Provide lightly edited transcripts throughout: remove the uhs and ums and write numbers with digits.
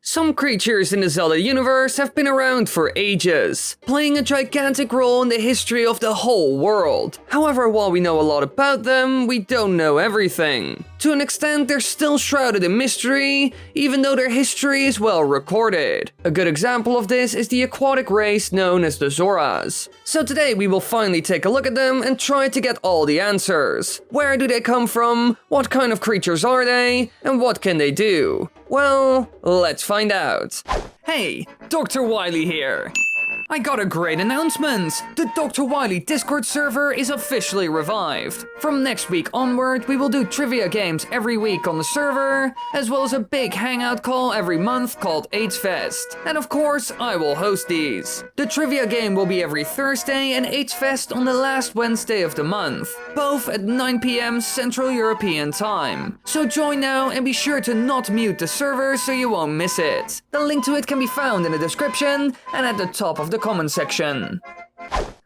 Some creatures in the Zelda universe have been around for ages, playing a gigantic role in the history of the whole world. However, while we know a lot about them, we don't know everything. To an extent, they're still shrouded in mystery, even though their history is well recorded. A good example of this is the aquatic race known as the Zoras. So today we will finally take a look at them and try to get all the answers. Where do they come from? What kind of creatures are they? And what can they do? Well, let's find out. Hey, Dr.Wily here. I got a great announcement! The Dr.Wily Discord server is officially revived. From next week onward, we will do trivia games every week on the server, as well as a big hangout call every month called H-Fest. And of course, I will host these. The trivia game will be every Thursday and H-Fest on the last Wednesday of the month, both at 9 PM Central European Time. So join now and be sure to not mute the server so you won't miss it. The link to it can be found in the description and at the top of the comment section.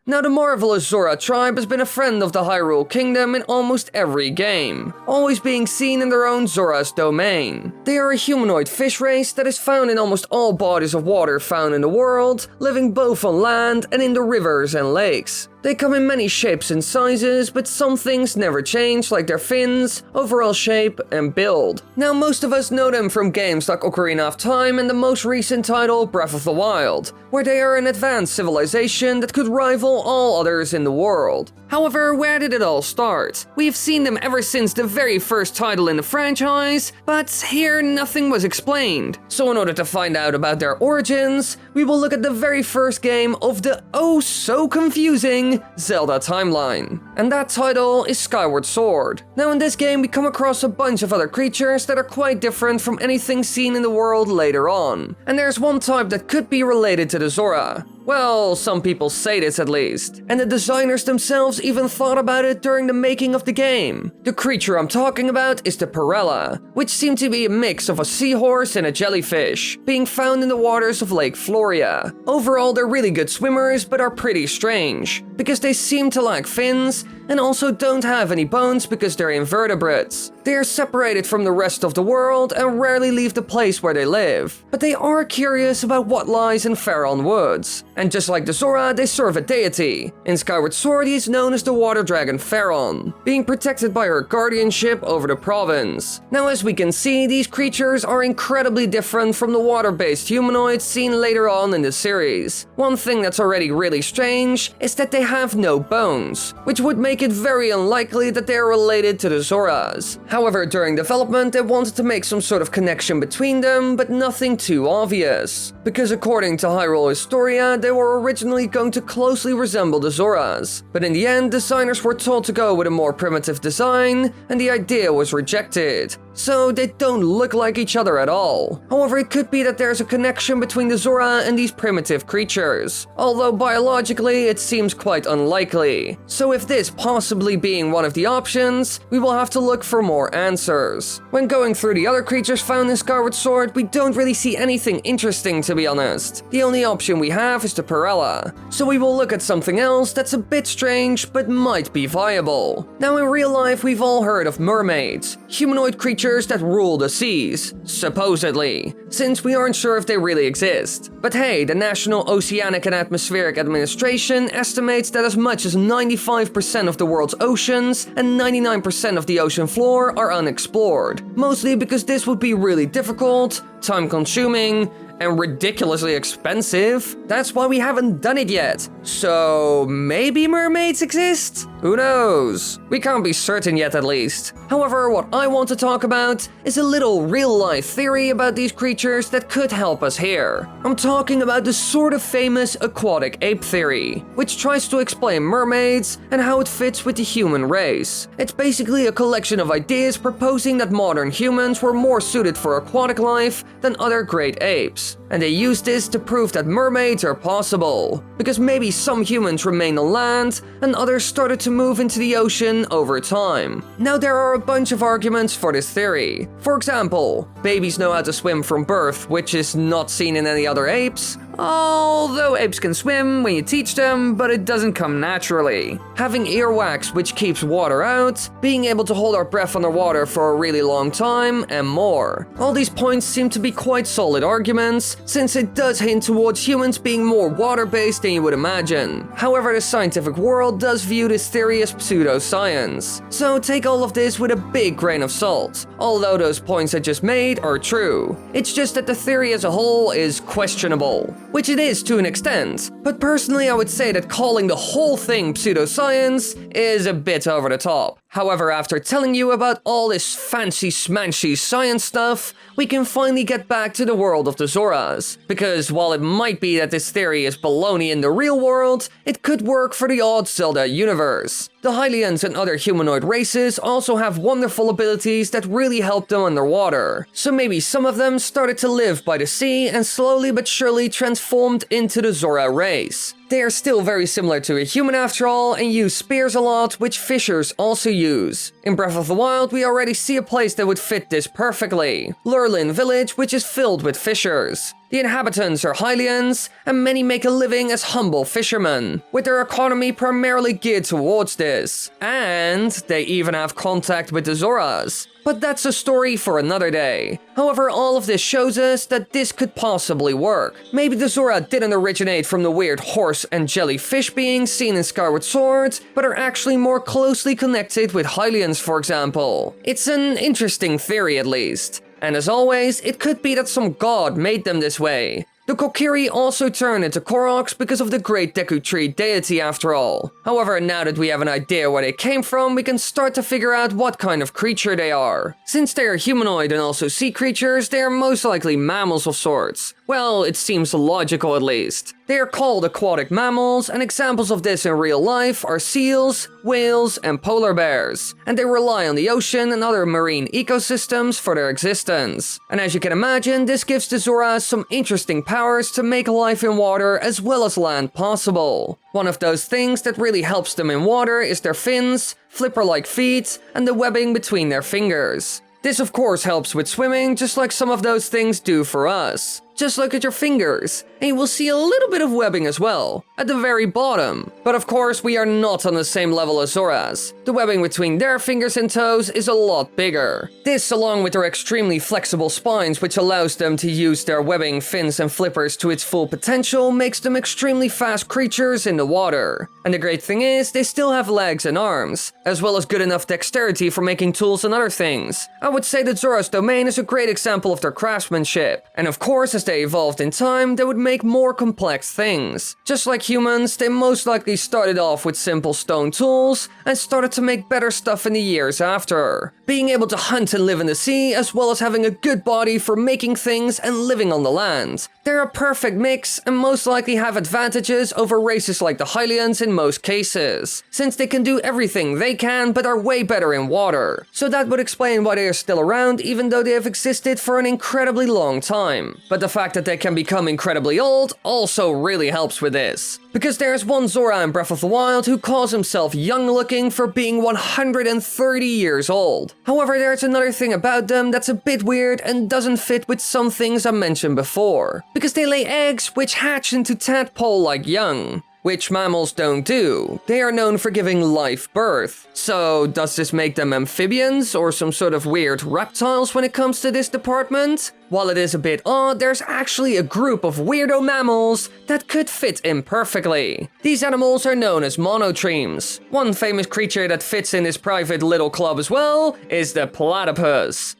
Now, the marvelous Zora tribe has been a friend of the Hyrule Kingdom in almost every game, always being seen in their own Zora's domain. They are a humanoid fish race that is found in almost all bodies of water found in the world, living both on land and in the rivers and lakes. They come in many shapes and sizes, but some things never change, like their fins, overall shape, and build. Now, most of us know them from games like Ocarina of Time and the most recent title, Breath of the Wild, where they are an advanced civilization that could rival all others in the world. However, where did it all start? We've seen them ever since the very first title in the franchise, but here nothing was explained. So in order to find out about their origins, we will look at the very first game of the oh-so-confusing Zelda timeline. And that title is Skyward Sword. Now, in this game we come across a bunch of other creatures that are quite different from anything seen in the world later on. And there's one type that could be related to the Zora. Well, some people say this at least. And the designers themselves even thought about it during the making of the game. The creature I'm talking about is the Perella, which seemed to be a mix of a seahorse and a jellyfish, being found in the waters of Lake Floria. Overall, they're really good swimmers, but are pretty strange, because they seem to lack fins, and also don't have any bones because they're invertebrates. They are separated from the rest of the world and rarely leave the place where they live. But they are curious about what lies in Faron Woods. And just like the Zora, they serve a deity. In Skyward Sword, he is known as the water dragon Faron, being protected by her guardianship over the province. Now, as we can see, these creatures are incredibly different from the water-based humanoids seen later on in the series. One thing that's already really strange is that they have no bones, which would make it very unlikely that they are related to the Zoras. However, during development, they wanted to make some sort of connection between them, but nothing too obvious. Because according to Hyrule Historia, they were originally going to closely resemble the Zoras. But in the end, designers were told to go with a more primitive design, and the idea was rejected. So they don't look like each other at all. However, it could be that there's a connection between the Zora and these primitive creatures, although biologically it seems quite unlikely. So if this possibly being one of the options, we will have to look for more answers. When going through the other creatures found in Skyward Sword, we don't really see anything interesting, to be honest. The only option we have is the Perella. So we will look at something else that's a bit strange but might be viable. Now, in real life, we've all heard of mermaids, humanoid creatures that rule the seas, supposedly, since we aren't sure if they really exist. But hey, the National Oceanic and Atmospheric Administration estimates that as much as 95% of the world's oceans and 99% of the ocean floor are unexplored, mostly because this would be really difficult, time-consuming, and ridiculously expensive. That's why we haven't done it yet. So maybe mermaids exist? Who knows? We can't be certain yet, at least. However, what I want to talk about is a little real-life theory about these creatures that could help us here. I'm talking about the sort of famous aquatic ape theory, which tries to explain mermaids and how it fits with the human race. It's basically a collection of ideas proposing that modern humans were more suited for aquatic life than other great apes, and they use this to prove that mermaids are possible. because maybe some humans remained on land and others started to move into the ocean over time. Now there are a bunch of arguments for this theory. For example, babies know how to swim from birth, which is not seen in any other apes. Although apes can swim when you teach them, but it doesn't come naturally. Having earwax which keeps water out, being able to hold our breath underwater for a really long time, and more. All these points seem to be quite solid arguments, since it does hint towards humans being more water-based than you would imagine. However, the scientific world does view this theory as pseudoscience, so take all of this with a big grain of salt, although those points I just made are true. It's just that the theory as a whole is questionable. Which it is to an extent, but personally I would say that calling the whole thing pseudoscience is a bit over the top. However, after telling you about all this fancy smanchy science stuff, we can finally get back to the world of the Zoras. Because while it might be that this theory is baloney in the real world, it could work for the odd Zelda universe. The Hylians and other humanoid races also have wonderful abilities that really help them underwater. So maybe some of them started to live by the sea and slowly but surely transformed into the Zora race. They are still very similar to a human after all and use spears a lot, which fishers also use. In Breath of the Wild, we already see a place that would fit this perfectly. Lurlin Village, which is filled with fishers. The inhabitants are Hylians, and many make a living as humble fishermen, with their economy primarily geared towards this. And they even have contact with the Zoras. But that's a story for another day. However, all of this shows us that this could possibly work. Maybe the Zora didn't originate from the weird horse and jellyfish beings seen in Skyward Sword, but are actually more closely connected with Hylians, for example. It's an interesting theory at least. And as always, it could be that some god made them this way. The Kokiri also turn into Koroks because of the Great Deku Tree deity after all. However, now that we have an idea where they came from, we can start to figure out what kind of creature they are. Since they are humanoid and also sea creatures, they are most likely mammals of sorts. Well, it seems logical at least. They are called aquatic mammals, and examples of this in real life are seals, whales, and polar bears. And they rely on the ocean and other marine ecosystems for their existence. And as you can imagine, this gives the Zoras some interesting powers to make life in water as well as land possible. One of those things that really helps them in water is their fins, flipper-like feet, and the webbing between their fingers. This of course helps with swimming, just like some of those things do for us. Just look at your fingers, and you will see a little bit of webbing as well, at the very bottom. But of course, we are not on the same level as Zoras. The webbing between their fingers and toes is a lot bigger. This, along with their extremely flexible spines, which allows them to use their webbing, fins, and flippers to its full potential, makes them extremely fast creatures in the water. And the great thing is, they still have legs and arms, as well as good enough dexterity for making tools and other things. I would say that Zora's domain is a great example of their craftsmanship. And of course, as they evolved in time, they would make more complex things. Just like humans, they most likely started off with simple stone tools and started to make better stuff in the years after. Being able to hunt and live in the sea, as well as having a good body for making things and living on the land. They're a perfect mix and most likely have advantages over races like the Hylians in most cases, since they can do everything they can but are way better in water. So that would explain why they are still around even though they have existed for an incredibly long time. But the fact that they can become incredibly old also really helps with this. Because there's one Zora in Breath of the Wild who calls himself young looking for being 130 years old. However, there's another thing about them that's a bit weird and doesn't fit with some things I mentioned before. Because they lay eggs which hatch into tadpole-like young. Which mammals don't do. They are known for giving life birth. So, does this make them amphibians or some sort of weird reptiles when it comes to this department? While it is a bit odd, there's actually a group of weirdo mammals that could fit in perfectly. These animals are known as monotremes. One famous creature that fits in this private little club as well is the platypus.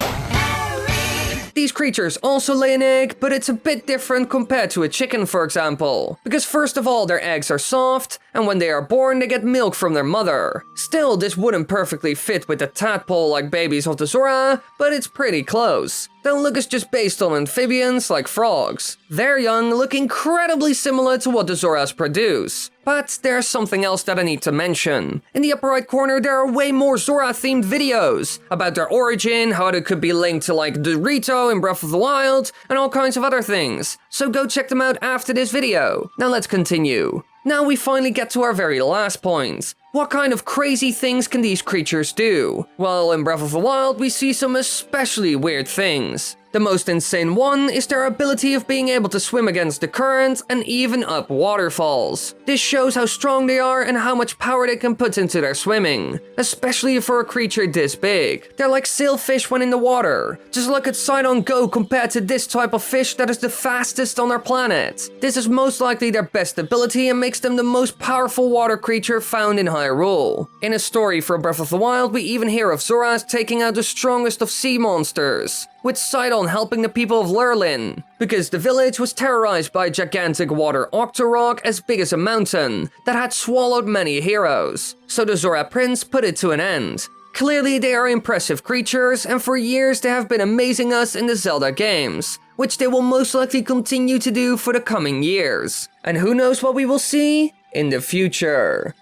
These creatures also lay an egg, but it's a bit different compared to a chicken, for example. Because first of all, their eggs are soft, and when they are born they get milk from their mother. Still, this wouldn't perfectly fit with the tadpole-like babies of the Zora, but it's pretty close. Their look is just based on amphibians like frogs. Their young look incredibly similar to what the Zoras produce. But there's something else that I need to mention. In the upper right corner there are way more Zora-themed videos about their origin, how it could be linked to like Dorito in Breath of the Wild, and all kinds of other things. So go check them out after this video. Now let's continue. Now we finally get to our very last point. What kind of crazy things can these creatures do? Well, in Breath of the Wild, we see some especially weird things. The most insane one is their ability of being able to swim against the current and even up waterfalls. This shows how strong they are and how much power they can put into their swimming, especially for a creature this big. They're like sailfish when in the water. Just look at Sidon Go compared to this type of fish that is the fastest on our planet. This is most likely their best ability and makes them the most powerful water creature found in Hyrule. In a story for Breath of the Wild, we even hear of Zoras taking out the strongest of sea monsters, with Sidon helping the people of Lurlin, because the village was terrorized by a gigantic water octorok as big as a mountain that had swallowed many heroes. So the Zora Prince put it to an end. Clearly they are impressive creatures, and for years they have been amazing us in the Zelda games, which they will most likely continue to do for the coming years. And who knows what we will see in the future.